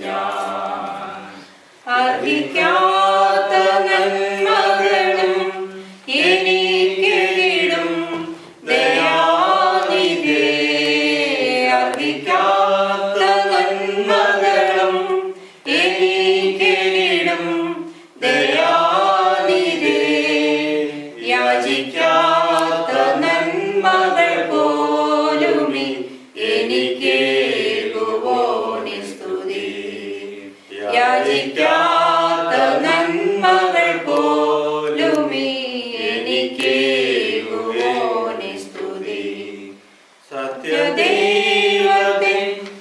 ഞാൻ. അർഹിക്കാത്ത നന്മകളും എനിക്കിടും ദയാനിധേ. അർഹിക്കാത്ത നന്മകളും എനിക്കിടും ദയാനിധേ. യാചിക്കാത്ത നന്മകൾ പോലും എനിക്കേകുവോനി സ്തുതി. യാചിക്കാത്ത നന്മകൾ പോലും എനിക്കേകുവോനി സ്തുതി. സത്യദൈവത്തിൻ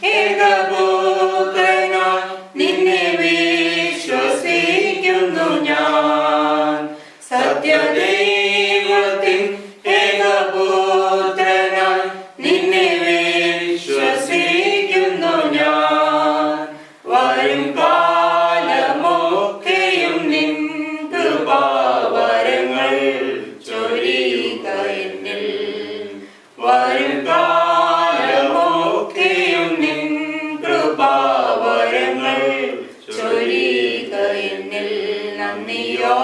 ഏകപുത്രനായി നിന്നെ വിശ്വസിക്കുന്നു ഞാൻ. സത്യദൈവത്തിൻ ഏകപുത്രനായി നിന്നെ വിശ്വസിക്കുന്നു ഞാൻ. വരും കാലമൊക്കെയും നിൻ കൃപാവരങ്ങൾ ചൊരിയുക എന്നിൽ. വരും കാലമൊക്കെയും നിൻ കൃപാവരങ്ങൾ ചൊരിയുക എന്നിൽ. നന്ദിയോ